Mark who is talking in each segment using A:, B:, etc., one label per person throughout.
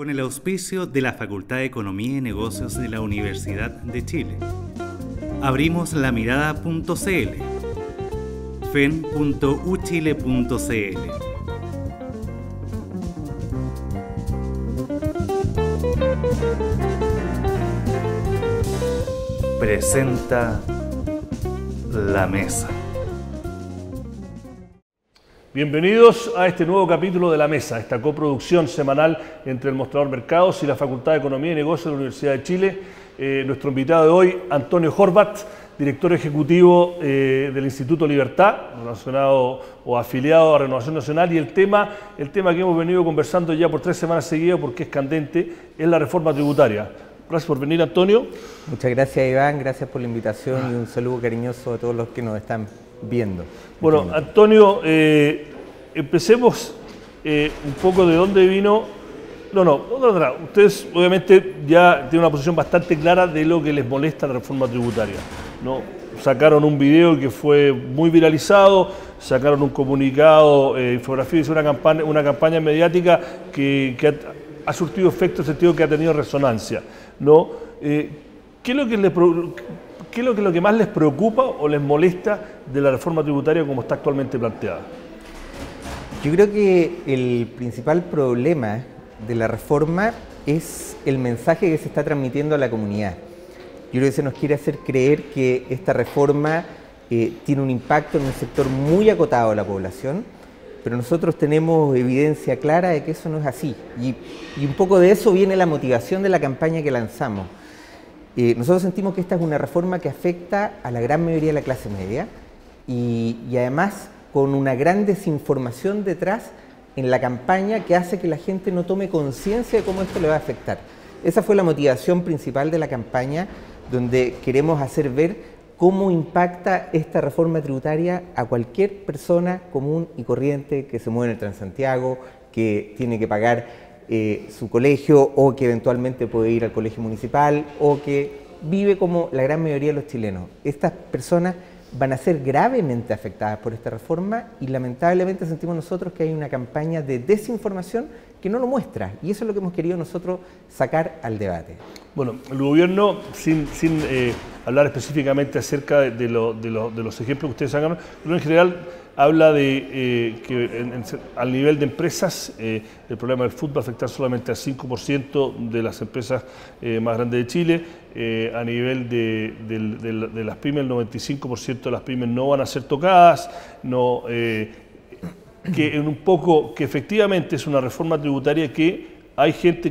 A: con el auspicio de la Facultad de Economía y Negocios de la Universidad de Chile. Abrimos la mirada.cl, fen.uchile.cl. Presenta La Mesa.
B: Bienvenidos a este nuevo capítulo de La Mesa, esta coproducción semanal entre el Mostrador Mercados y la Facultad de Economía y Negocios de la Universidad de Chile. Nuestro invitado de hoy, Antonio Horvat, director ejecutivo del Instituto Libertad, relacionado o afiliado a Renovación Nacional, y el tema que hemos venido conversando ya por 3 semanas seguidas porque es candente, es la reforma tributaria. Gracias por venir, Antonio.
C: Muchas gracias, Iván, gracias por la invitación y un saludo cariñoso a todos los que nos están viendo.
B: Bueno, Antonio, empecemos un poco de dónde vino. Ustedes obviamente ya tienen una posición bastante clara de lo que les molesta la reforma tributaria, ¿no? Sacaron un video que fue muy viralizado, sacaron un comunicado, infografía, hizo una campaña mediática que ha surtido efecto en el sentido que ha tenido resonancia, ¿no? ¿Qué es lo que más les preocupa o les molesta de la reforma tributaria como está actualmente planteada?
C: Yo creo que el principal problema de la reforma es el mensaje que se está transmitiendo a la comunidad. Yo creo que se nos quiere hacer creer que esta reforma tiene un impacto en un sector muy acotado de la población, pero nosotros tenemos evidencia clara de que eso no es así. Y un poco de eso viene la motivación de la campaña que lanzamos. Nosotros sentimos que esta es una reforma que afecta a la gran mayoría de la clase media y además con una gran desinformación detrás en la campaña que hace que la gente no tome conciencia de cómo esto le va a afectar. Esa fue la motivación principal de la campaña, donde queremos hacer ver cómo impacta esta reforma tributaria a cualquier persona común y corriente que se mueve en el Transantiago, que tiene que pagar su colegio o que eventualmente puede ir al colegio municipal o que vive como la gran mayoría de los chilenos. Estas personas van a ser gravemente afectadas por esta reforma y lamentablemente sentimos nosotros que hay una campaña de desinformación que no lo muestra, y eso es lo que hemos querido nosotros sacar al debate. Bueno, el gobierno, sin hablar específicamente acerca de los ejemplos que ustedes hagan, pero en general habla de que al nivel de empresas el problema del FUT va a afectar solamente al 5% de las empresas más grandes de Chile. A nivel de las pymes, el 95% de las pymes no van a ser tocadas, que efectivamente es una reforma tributaria que hay gente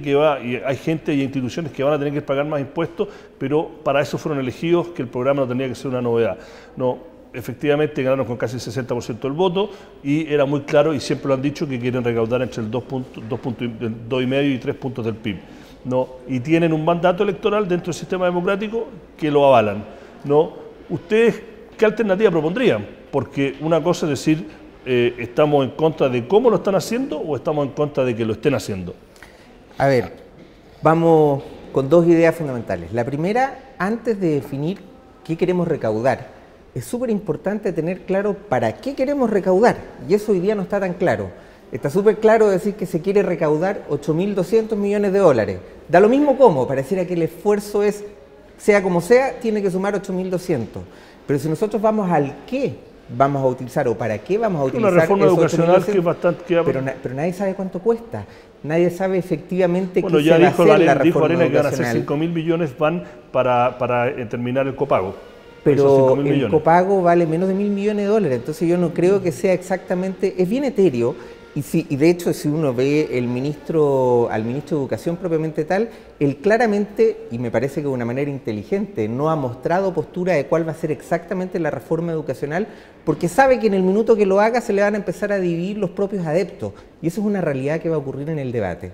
C: y instituciones que van a tener que pagar más impuestos, pero para eso fueron elegidos, que el programa no tenía que ser una novedad. Efectivamente ganaron con casi el 60% del voto y era muy claro, y siempre lo han dicho, que quieren recaudar entre el 2,5 y 3 puntos del PIB. Y tienen un mandato electoral dentro del sistema democrático que lo avalan. ¿Ustedes qué alternativa propondrían? Porque una cosa es decir, estamos en contra de cómo lo están haciendo o estamos en contra de que lo estén haciendo. A ver, vamos con 2 ideas fundamentales. La primera, antes de definir qué queremos recaudar, es súper importante tener claro para qué queremos recaudar, y eso hoy día no está tan claro. Está súper claro decir que se quiere recaudar 8.200 millones de dólares. Da lo mismo cómo, pareciera que el esfuerzo es, sea como sea, tiene que sumar 8.200. Pero si nosotros vamos al qué vamos a utilizar o para qué vamos a utilizar
B: una reforma educacional que es bastante...
C: Pero nadie sabe cuánto cuesta. Nadie sabe efectivamente qué
B: ya
C: se va a hacer la reforma
B: dijo Arena que van a
C: educacional.
B: ser 5.000 millones van para terminar el copago.
C: Pero el copago vale menos de 1.000 millones de dólares, entonces yo no creo que sea exactamente, es bien etéreo, y de hecho si uno ve al ministro de Educación propiamente tal, él claramente, y me parece que de una manera inteligente, no ha mostrado postura de cuál va a ser exactamente la reforma educacional, porque sabe que en el minuto que lo haga se le van a empezar a dividir los propios adeptos, y eso es una realidad que va a ocurrir en el debate.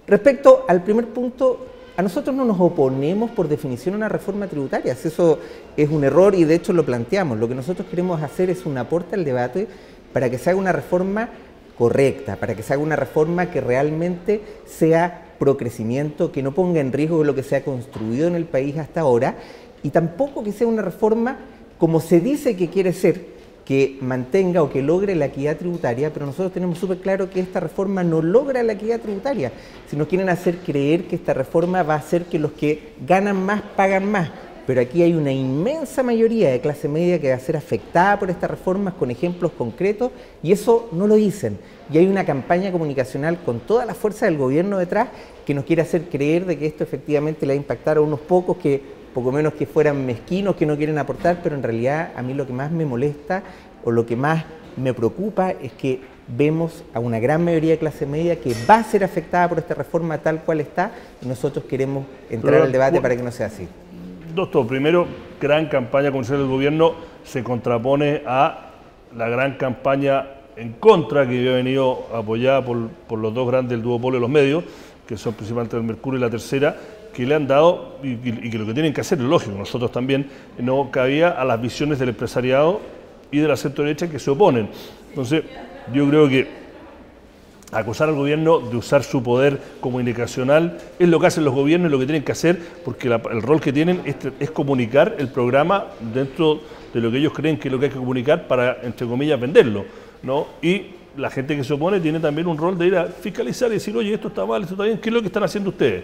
C: Respecto al primer punto, a nosotros no nos oponemos por definición a una reforma tributaria, eso es un error y de hecho lo planteamos. Lo que nosotros queremos hacer es un aporte al debate para que se haga una reforma correcta, para que se haga una reforma que realmente sea pro crecimiento, que no ponga en riesgo lo que se ha construido en el país hasta ahora, y tampoco que sea una reforma como se dice que quiere ser, que mantenga o que logre la equidad tributaria, pero nosotros tenemos súper claro que esta reforma no logra la equidad tributaria. Si nos quieren hacer creer que esta reforma va a hacer que los que ganan más pagan más, pero aquí hay una inmensa mayoría de clase media que va a ser afectada por estas reformas con ejemplos concretos y eso no lo dicen. Y hay una campaña comunicacional con toda la fuerza del gobierno detrás que nos quiere hacer creer de que esto efectivamente le va a impactar a unos pocos que poco menos que fueran mezquinos, que no quieren aportar, pero en realidad a mí lo que más me molesta o lo que más me preocupa es que vemos a una gran mayoría de clase media que va a ser afectada por esta reforma tal cual está y nosotros queremos entrar al debate para que no sea así.
B: Doctor, primero, gran campaña comercial del gobierno se contrapone a la gran campaña en contra que había venido apoyada por los dos grandes del duopolio de los medios, que son principalmente el Mercurio y la Tercera, que le han dado, y que lo que tienen que hacer es lógico, nosotros también, no cabía a las visiones del empresariado y de la centro derecha que se oponen. Entonces, yo creo que acusar al gobierno de usar su poder comunicacional es lo que hacen los gobiernos y lo que tienen que hacer, porque el rol que tienen es comunicar el programa dentro de lo que ellos creen que es lo que hay que comunicar para, entre comillas, venderlo, ¿no? Y la gente que se opone tiene también un rol de ir a fiscalizar y decir, oye, esto está mal, esto está bien, ¿qué es lo que están haciendo ustedes?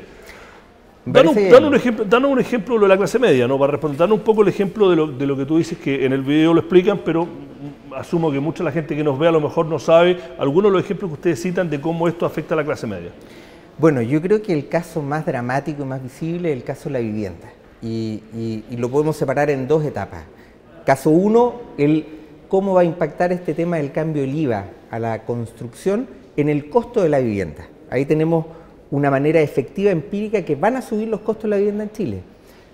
B: Danos un ejemplo de la clase media, ¿no? Para responder, danos un poco el ejemplo de lo que tú dices, que en el video lo explican, pero asumo que mucha de la gente que nos ve a lo mejor no sabe algunos de los ejemplos que ustedes citan de cómo esto afecta a la clase media.
C: Bueno, yo creo que el caso más dramático y más visible es el caso de la vivienda. Y lo podemos separar en dos etapas. Caso uno, cómo va a impactar este tema del cambio del IVA a la construcción en el costo de la vivienda. Ahí tenemos una manera efectiva, empírica, que van a subir los costos de la vivienda en Chile.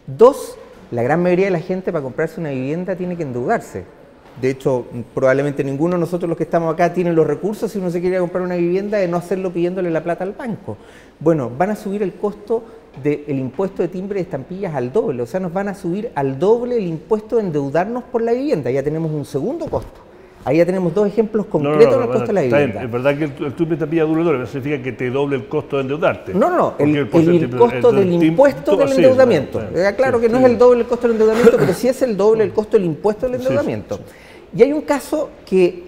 C: Dos, la gran mayoría de la gente para comprarse una vivienda tiene que endeudarse. De hecho, probablemente ninguno de nosotros los que estamos acá tienen los recursos, si uno se quiere comprar una vivienda, de no hacerlo pidiéndole la plata al banco. Bueno, van a subir el costo del impuesto de timbre de estampillas al doble, o sea, nos van a subir al doble el impuesto de endeudarnos por la vivienda. Ya tenemos un segundo costo. Ahí ya tenemos dos ejemplos concretos del costo de la vivienda.
B: Es verdad que el timbre de estampilla doble doble, no significa que te doble el costo de endeudarte.
C: No, el costo del impuesto del endeudamiento. Claro que no es el doble el costo del endeudamiento, pero sí es el doble el costo del impuesto del endeudamiento. Y hay un caso que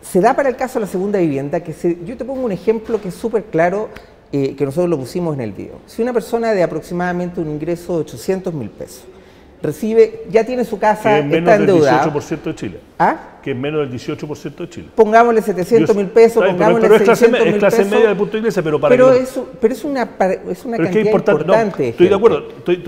C: se da para el caso de la segunda vivienda, yo te pongo un ejemplo que es súper claro, que nosotros lo pusimos en el video. Si una persona de aproximadamente un ingreso de 800.000 pesos recibe, ya tiene su casa, está endeudada.
B: Que es menos del 18% de Chile.
C: ¿Ah?
B: Que es menos del 18% de Chile.
C: Pongámosle 700.000 pesos, pongámosle 600.000 pesos. Es clase media del punto de iglesia, pero para
B: pero
C: es una cantidad importante.
B: No, estoy de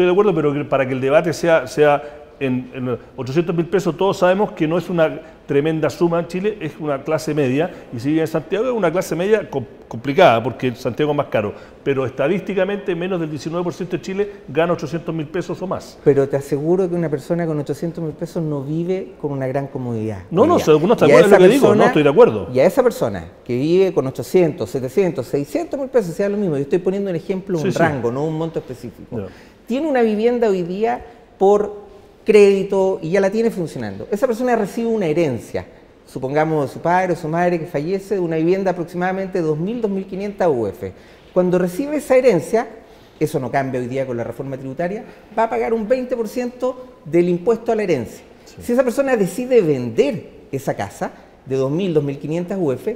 B: acuerdo, pero para que el debate sea en 800.000 pesos, todos sabemos que no es una tremenda suma en Chile, es una clase media, y si vive en Santiago es una clase media complicada, porque Santiago es más caro, pero estadísticamente menos del 19% de Chile gana 800.000 pesos o más.
C: Pero te aseguro que una persona con 800.000 pesos no vive con una gran comodidad.
B: No, según está de acuerdo en lo que digo, no estoy de acuerdo.
C: Y a esa persona que vive con 800, 700, 600.000 pesos, sea lo mismo, yo estoy poniendo un ejemplo, un rango, no un monto específico. No. Tiene una vivienda hoy día por crédito y ya la tiene funcionando. Esa persona recibe una herencia, supongamos de su padre o su madre que fallece, de una vivienda aproximadamente de 2.000, 2.500 UF. Cuando recibe esa herencia, eso no cambia hoy día con la reforma tributaria, va a pagar un 20% del impuesto a la herencia. Sí. Si esa persona decide vender esa casa de 2.000, 2.500 UF,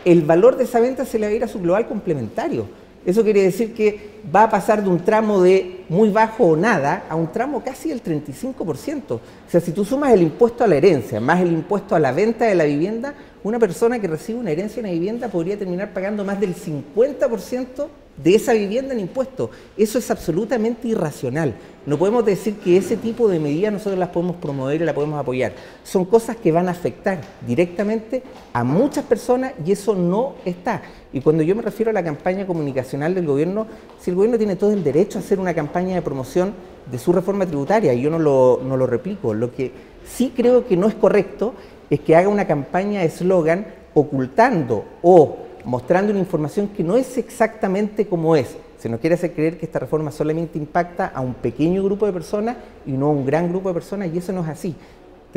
C: el valor de esa venta se le va a ir a su global complementario. Eso quiere decir que va a pasar de un tramo de muy bajo o nada a un tramo casi del 35%. O sea, si tú sumas el impuesto a la herencia más el impuesto a la venta de la vivienda, una persona que recibe una herencia en una vivienda podría terminar pagando más del 50% de esa vivienda en impuestos. Eso es absolutamente irracional. No podemos decir que ese tipo de medidas nosotros las podemos promover y las podemos apoyar. Son cosas que van a afectar directamente a muchas personas y eso no está. Y cuando yo me refiero a la campaña comunicacional del gobierno, si el gobierno tiene todo el derecho a hacer una campaña de promoción de su reforma tributaria, y yo no lo replico, lo que sí creo que no es correcto es que haga una campaña de eslogan ocultando o mostrando una información que no es exactamente como es. Se nos quiere hacer creer que esta reforma solamente impacta a un pequeño grupo de personas y no a un gran grupo de personas, y eso no es así.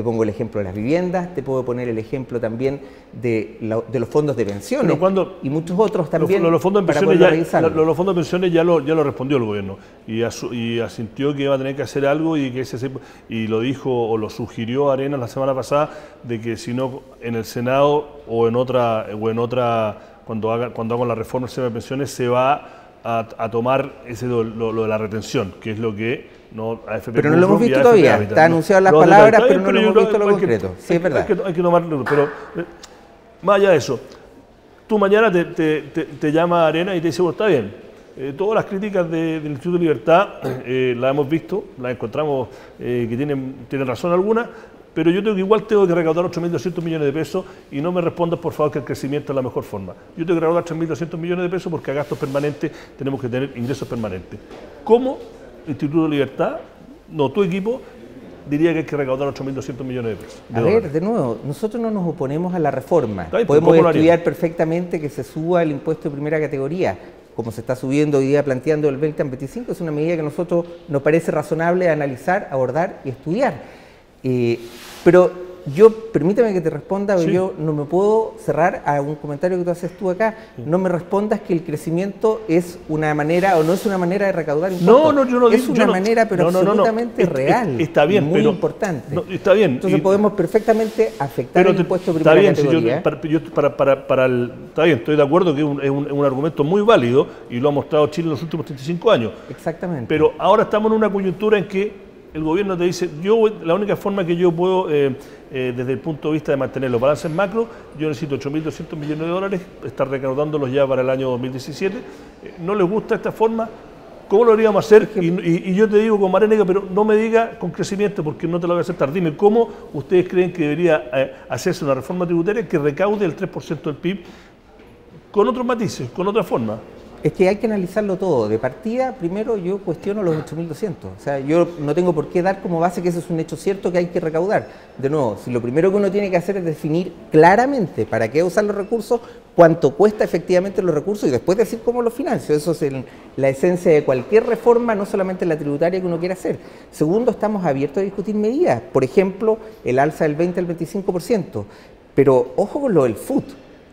C: te pongo el ejemplo de las viviendas, te puedo poner el ejemplo también de los fondos de pensiones y muchos otros también.
B: Los fondos de pensiones ya lo respondió el gobierno y asintió que iba a tener que hacer algo y lo dijo o lo sugirió Arenas la semana pasada de que si no en el Senado o en otra cuando hagan la reforma del sistema de pensiones se va a tomar lo de la retención, que es lo que AFP
C: pero no lo hemos visto todavía, está anunciado las palabras, pero no lo hemos visto lo concreto. Sí, es verdad.
B: Hay que tomarlo, pero más allá de eso, tú mañana te llama Arena y te dice, bueno, está bien, todas las críticas del Instituto de Libertad las hemos visto, las encontramos que tienen razón alguna, pero yo igual tengo que recaudar 8.200 millones de pesos y no me respondas, por favor, que el crecimiento es la mejor forma. Yo tengo que recaudar 3.200 millones de pesos porque a gastos permanentes tenemos que tener ingresos permanentes. ¿Cómo Instituto de Libertad, tu equipo, diría que hay que recaudar 8.200 millones de pesos?
C: A ver, de nuevo, nosotros no nos oponemos a la reforma. Podemos estudiar perfectamente que se suba el impuesto de primera categoría, como se está subiendo hoy día planteando el 20 al 25, es una medida que a nosotros nos parece razonable analizar, abordar y estudiar. Pero permíteme que te responda, sí. Yo no me puedo cerrar a un comentario que tú haces tú acá. Sí. No me respondas que el crecimiento es una manera o no es una manera de recaudar impuestos.
B: No, yo no digo.
C: Es una manera, pero absolutamente real.
B: Está bien,
C: muy importante.
B: Está bien.
C: Entonces podemos perfectamente afectar el impuesto de primera categoría.
B: Está bien, estoy de acuerdo que es un argumento muy válido y lo ha mostrado Chile en los últimos 35 años.
C: Exactamente.
B: Pero ahora estamos en una coyuntura en que el gobierno te dice, la única forma que yo puedo, desde el punto de vista de mantener los balances macro, yo necesito 8.200 millones de dólares, estar recaudándolos ya para el año 2017. ¿No les gusta esta forma? ¿Cómo lo haríamos hacer? Y yo te digo con Marénica, pero no me diga con crecimiento porque no te lo voy a aceptar. Dime, ¿cómo ustedes creen que debería hacerse una reforma tributaria que recaude el 3% del PIB con otros matices, con otra forma?
C: Es que hay que analizarlo todo. De partida, primero yo cuestiono los 8.200. O sea, yo no tengo por qué dar como base que ese es un hecho cierto que hay que recaudar. De nuevo, si lo primero que uno tiene que hacer es definir claramente para qué usar los recursos, cuánto cuesta efectivamente los recursos y después decir cómo los financio. Eso es la esencia de cualquier reforma, no solamente la tributaria que uno quiera hacer. Segundo, estamos abiertos a discutir medidas. Por ejemplo, el alza del 20 al 25%. Pero ojo con lo del FUT.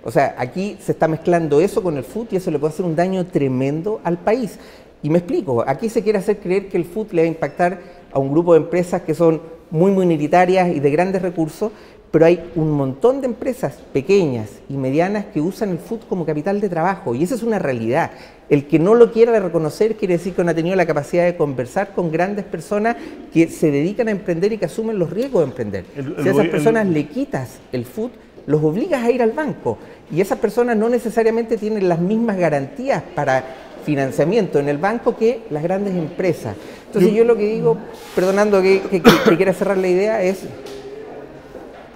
C: O sea, aquí se está mezclando eso con el FUT y eso le puede hacer un daño tremendo al país. Y me explico, aquí se quiere hacer creer que el FUT le va a impactar a un grupo de empresas que son muy minoritarias y de grandes recursos, pero hay un montón de empresas pequeñas y medianas que usan el FUT como capital de trabajo y esa es una realidad. El que no lo quiera reconocer quiere decir que no ha tenido la capacidad de conversar con grandes personas que se dedican a emprender y que asumen los riesgos de emprender. Si a esas personas le quitas el FUT, los obligas a ir al banco y esas personas no necesariamente tienen las mismas garantías para financiamiento en el banco que las grandes empresas. Entonces yo lo que digo, perdonando que quiera cerrar la idea, es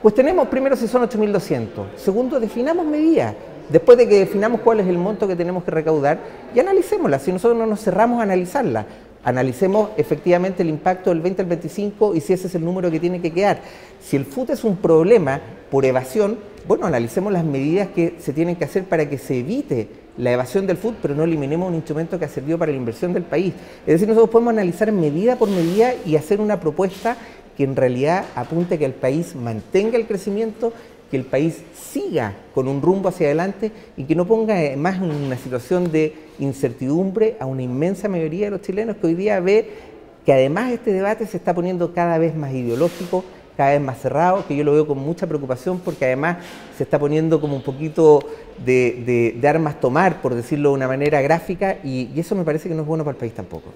C: cuestionemos primero si son 8.200, segundo definamos medidas, después de que definamos cuál es el monto que tenemos que recaudar y analicémosla, si nosotros no nos cerramos a analizarla. Analicemos efectivamente el impacto del 20 al 25 y si ese es el número que tiene que quedar. Si el FUT es un problema por evasión, bueno, analicemos las medidas que se tienen que hacer para que se evite la evasión del FUT, pero no eliminemos un instrumento que ha servido para la inversión del país. Es decir, nosotros podemos analizar medida por medida y hacer una propuesta que en realidad apunte a que el país mantenga el crecimiento, que el país siga con un rumbo hacia adelante y que no ponga más en una situación de incertidumbre a una inmensa mayoría de los chilenos que hoy día ve que además este debate se está poniendo cada vez más ideológico, cada vez más cerrado, que yo lo veo con mucha preocupación porque además se está poniendo como un poquito de armas tomar, por decirlo de una manera gráfica, y eso me parece que no es bueno para el país tampoco.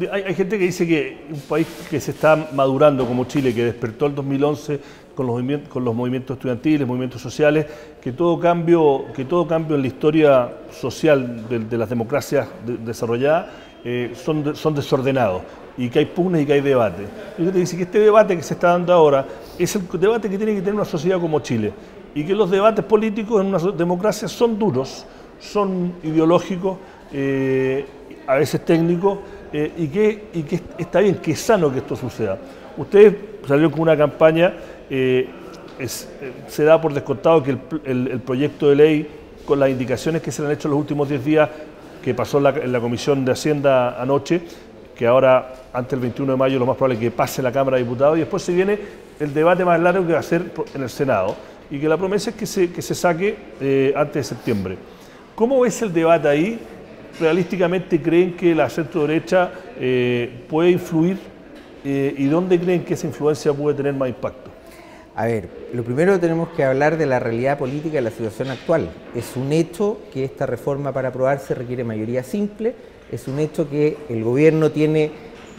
B: Hay gente que dice que un país que se está madurando como Chile, que despertó el 2011 con los movimientos estudiantiles, movimientos sociales, que todo cambio en la historia social de las democracias desarrolladas son desordenados y que hay pugnas y que hay debate. Y yo te dice que este debate que se está dando ahora es el debate que tiene que tener una sociedad como Chile y que los debates políticos en una democracia son duros, son ideológicos, a veces técnicos, y que está bien, que es sano que esto suceda. Usted salió con una campaña, se da por descontado que el proyecto de ley, con las indicaciones que se le han hecho en los últimos 10 días, que pasó en la Comisión de Hacienda anoche, que ahora, antes del 21 de mayo, lo más probable es que pase la Cámara de Diputados, y después se viene el debate más largo que va a ser en el Senado y que la promesa es que se saque antes de septiembre. ¿Cómo ves el debate ahí? ¿Realísticamente creen que la centro-derecha puede influir y dónde creen que esa influencia puede tener más impacto?
C: A ver, lo primero tenemos que hablar de la realidad política de la situación actual. Es un hecho que esta reforma para aprobarse requiere mayoría simple, es un hecho que el gobierno tiene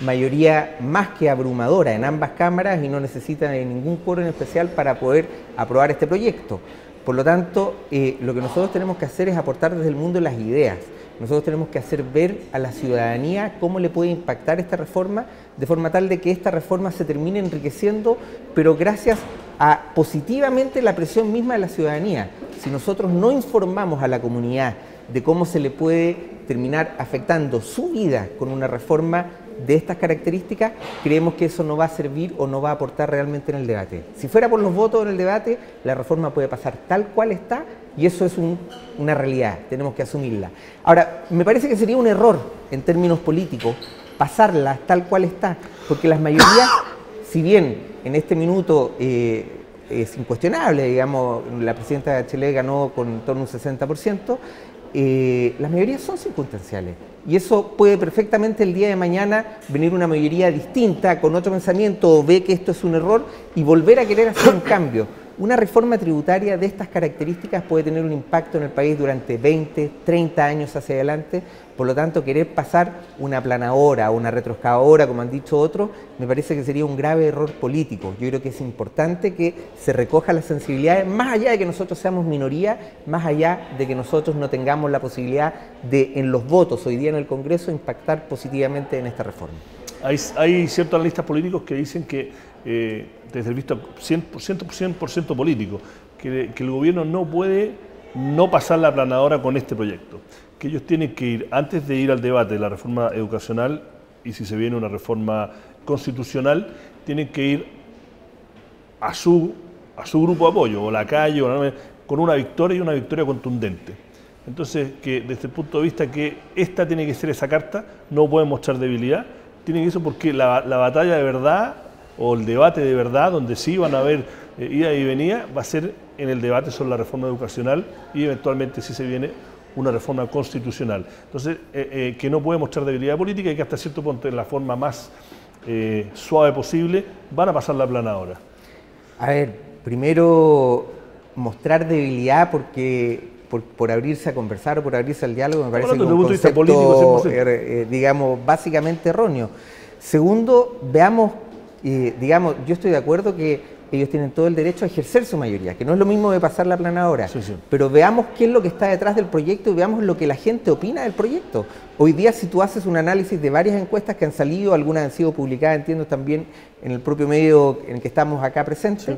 C: mayoría más que abrumadora en ambas cámaras y no necesita de ningún quórum en especial para poder aprobar este proyecto. Por lo tanto, lo que nosotros tenemos que hacer es aportar desde el mundo las ideas. Nosotros tenemos que hacer ver a la ciudadanía cómo le puede impactar esta reforma, de forma tal de que esta reforma se termine enriqueciendo, pero gracias a positivamente la presión misma de la ciudadanía. Si nosotros no informamos a la comunidad de cómo se le puede terminar afectando su vida con una reforma de estas características, creemos que eso no va a servir o no va a aportar realmente en el debate. Si fuera por los votos en el debate, la reforma puede pasar tal cual está y eso es una realidad, tenemos que asumirla. Ahora, me parece que sería un error en términos políticos pasarla tal cual está, porque las mayorías, si bien en este minuto es incuestionable, digamos, la presidenta Bachelet ganó con en torno a un 60%, las mayorías son circunstanciales y eso puede perfectamente el día de mañana venir una mayoría distinta, con otro pensamiento, o ve que esto es un error y volver a querer hacer un cambio. Una reforma tributaria de estas características puede tener un impacto en el país durante 20, 30 años hacia adelante, por lo tanto querer pasar una aplanadora o una retroexcavadora, como han dicho otros, me parece que sería un grave error político. Yo creo que es importante que se recoja las sensibilidades, más allá de que nosotros seamos minoría, más allá de que nosotros no tengamos la posibilidad de, en los votos hoy día en el Congreso, impactar positivamente en esta reforma.
B: Hay ciertos analistas políticos que dicen que, desde el visto 100% político, que el gobierno no puede no pasar la aplanadora con este proyecto, que ellos tienen que ir, antes de ir al debate de la reforma educacional y si se viene una reforma constitucional, tienen que ir a su grupo de apoyo, o la calle, con una victoria y una victoria contundente. Entonces, que desde el punto de vista que esta tiene que ser esa carta, no puede mostrar debilidad, tiene que eso porque la batalla de verdad o el debate de verdad, donde sí van a haber ida y venida, va a ser en el debate sobre la reforma educacional y eventualmente si se viene una reforma constitucional. Entonces, que no puede mostrar debilidad política y que hasta cierto punto, en la forma más suave posible, van a pasar la aplanadora. A ver,
C: primero mostrar debilidad porque por abrirse a conversar o por abrirse al diálogo me parece que es un concepto político, digamos, básicamente erróneo. Segundo, veamos, digamos, yo estoy de acuerdo que ellos tienen todo el derecho a ejercer su mayoría, que no es lo mismo de pasar la aplanadora, sí. Pero veamos qué es lo que está detrás del proyecto y veamos lo que la gente opina del proyecto. Hoy día, si tú haces un análisis de varias encuestas que han salido, algunas han sido publicadas, entiendo, también en el propio medio en el que estamos acá presentes, sí.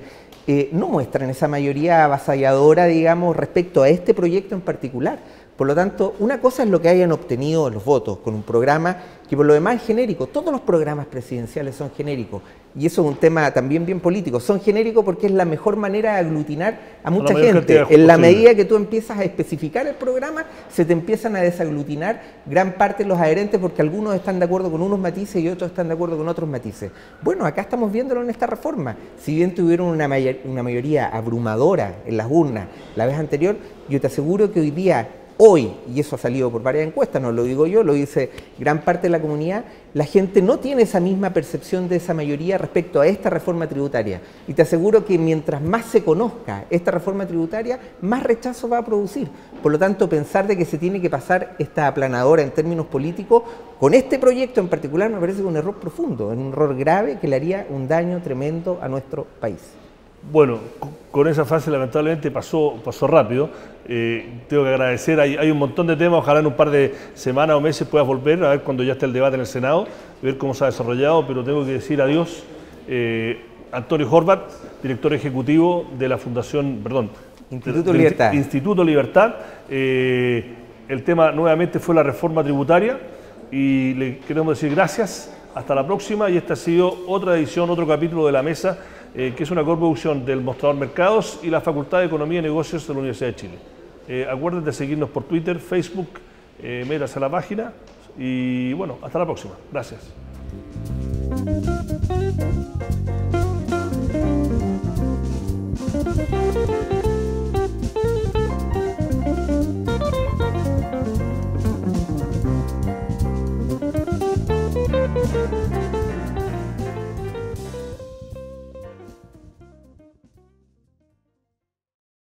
C: No muestran esa mayoría avasalladora, digamos, respecto a este proyecto en particular. Por lo tanto, una cosa es lo que hayan obtenido los votos con un programa que por lo demás es genérico. Todos los programas presidenciales son genéricos y eso es un tema también bien político. Son genéricos porque es la mejor manera de aglutinar a mucha gente. En la medida que tú empiezas a especificar el programa, se te empiezan a desaglutinar gran parte de los adherentes porque algunos están de acuerdo con unos matices y otros están de acuerdo con otros matices. Bueno, acá estamos viéndolo en esta reforma. Si bien tuvieron una mayoría abrumadora en las urnas la vez anterior, yo te aseguro que hoy día, hoy, y eso ha salido por varias encuestas, no lo digo yo, lo dice gran parte de la comunidad, la gente no tiene esa misma percepción de esa mayoría respecto a esta reforma tributaria. Y te aseguro que mientras más se conozca esta reforma tributaria, más rechazo va a producir. Por lo tanto, pensar de que se tiene que pasar esta aplanadora en términos políticos, con este proyecto en particular, me parece un error profundo, un error grave que le haría un daño tremendo a nuestro país.
B: Bueno, con esa fase lamentablemente pasó rápido. Tengo que agradecer, hay un montón de temas, ojalá en un par de semanas o meses puedas volver a ver cuando ya esté el debate en el Senado, ver cómo se ha desarrollado, pero tengo que decir adiós. Antonio Horvat, director ejecutivo de la Fundación, Instituto Libertad. El tema nuevamente fue la reforma tributaria y le queremos decir gracias, hasta la próxima, y esta ha sido otra edición, otro capítulo de La Mesa, que es una coproducción del Mostrador Mercados y la Facultad de Economía y Negocios de la Universidad de Chile. Acuérdense de seguirnos por Twitter, Facebook, métanse a la página y bueno, hasta la próxima. Gracias.